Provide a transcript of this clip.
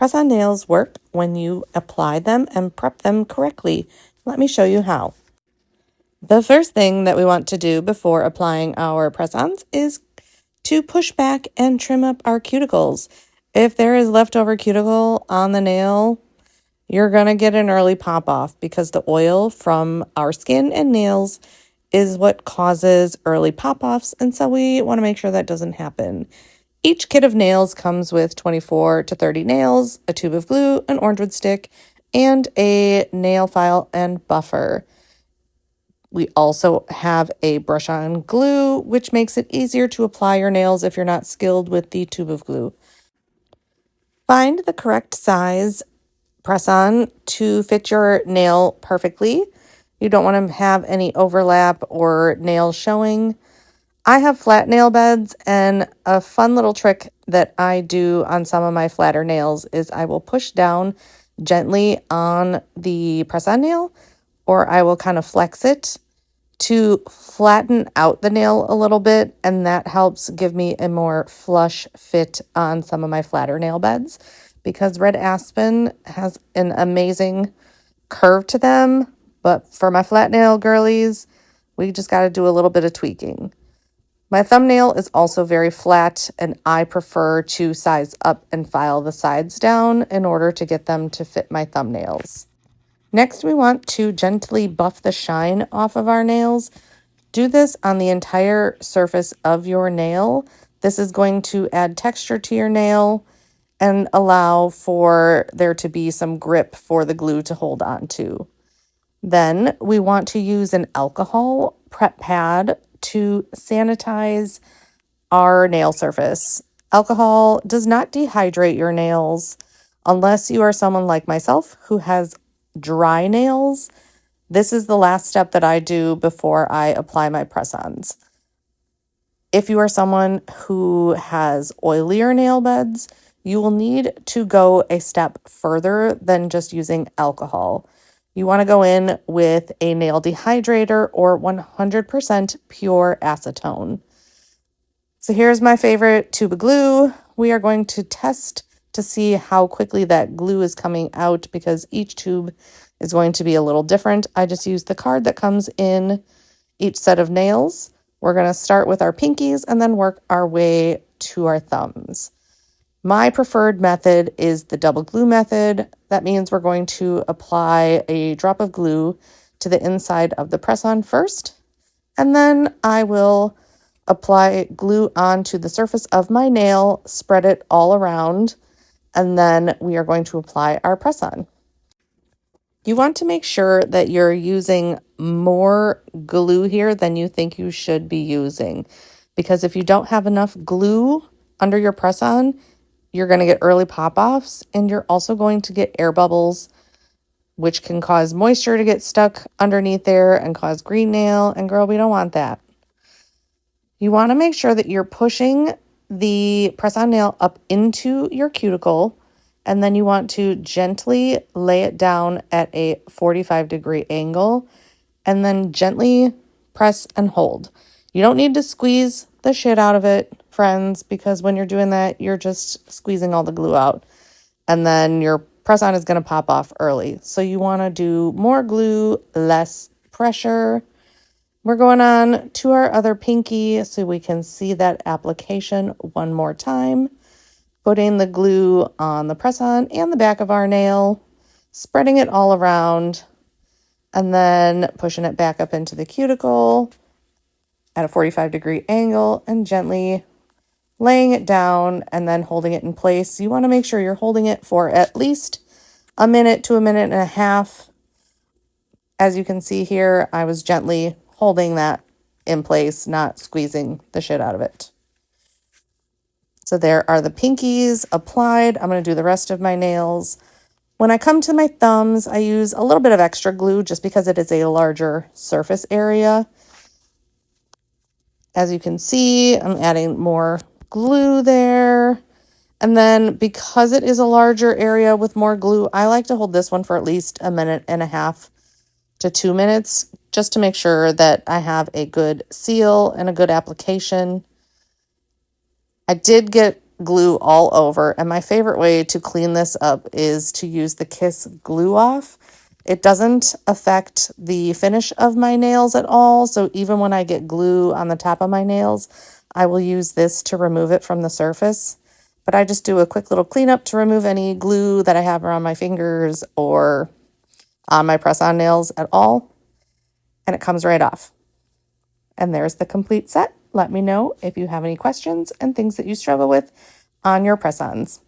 Press-on nails work when you apply them and prep them correctly. Let me show you how. The first thing that we want to do before applying our press-ons is to push back and trim up our cuticles. If there is leftover cuticle on the nail, you're going to get an early pop-off because the oil from our skin and nails is what causes early pop-offs, and so we want to make sure that doesn't happen. Each kit of nails comes with 24 to 30 nails, a tube of glue, an orange wood stick, and a nail file and buffer. We also have a brush-on glue, which makes it easier to apply your nails if you're not skilled with the tube of glue. Find the correct size press-on to fit your nail perfectly. You don't want to have any overlap or nails showing. I have flat nail beds, and a fun little trick that I do on some of my flatter nails is I will push down gently on the press-on nail, or I will kind of flex it to flatten out the nail a little bit, and that helps give me a more flush fit on some of my flatter nail beds because red aspen has an amazing curve to them, but for my flat nail girlies, we just got to do a little bit of tweaking. My thumbnail is also very flat, and I prefer to size up and file the sides down in order to get them to fit my thumbnails. Next, we want to gently buff the shine off of our nails. Do this on the entire surface of your nail. This is going to add texture to your nail and allow for there to be some grip for the glue to hold on to. Then we want to use an alcohol prep pad to sanitize our nail surface. Alcohol does not dehydrate your nails unless you are someone like myself who has dry nails. This is the last step that I do before I apply my press-ons. If you are someone who has oilier nail beds, you will need to go a step further than just using alcohol. You want to go in with a nail dehydrator or 100% pure acetone. So here's my favorite tube of glue. We are going to test to see how quickly that glue is coming out because each tube is going to be a little different. I just used the card that comes in each set of nails. We're going to start with our pinkies and then work our way to our thumbs. My preferred method is the double glue method. That means we're going to apply a drop of glue to the inside of the press-on first, and then I will apply glue onto the surface of my nail, spread it all around, and then we are going to apply our press-on. You want to make sure that you're using more glue here than you think you should be using, because if you don't have enough glue under your press-on, you're going to get early pop-offs, and you're also going to get air bubbles, which can cause moisture to get stuck underneath there and cause green nail, and girl, we don't want that. You want to make sure that you're pushing the press-on nail up into your cuticle, and then you want to gently lay it down at a 45-degree angle, and then gently press and hold. You don't need to squeeze the shit out of it, friends, because when you're doing that, you're just squeezing all the glue out, and then your press-on is going to pop off early. So you want to do more glue, less pressure. We're going on to our other pinky so we can see that application one more time. Putting the glue on the press-on and the back of our nail, spreading it all around, and then pushing it back up into the cuticle at a 45-degree angle and gently laying it down and then holding it in place. You want to make sure you're holding it for at least a minute to a minute and a half. As you can see here, I was gently holding that in place, not squeezing the shit out of it. So there are the pinkies applied. I'm going to do the rest of my nails. When I come to my thumbs, I use a little bit of extra glue just because it is a larger surface area. As you can see, I'm adding more glue there. And then because it is a larger area with more glue, I like to hold this one for at least a minute and a half to 2 minutes just to make sure that I have a good seal and a good application. I did get glue all over. And my favorite way to clean this up is to use the Kiss Glue Off. It doesn't affect the finish of my nails at all. So even when I get glue on the top of my nails, I will use this to remove it from the surface. But I just do a quick little cleanup to remove any glue that I have around my fingers or on my press-on nails at all. And it comes right off. And there's the complete set. Let me know if you have any questions and things that you struggle with on your press-ons.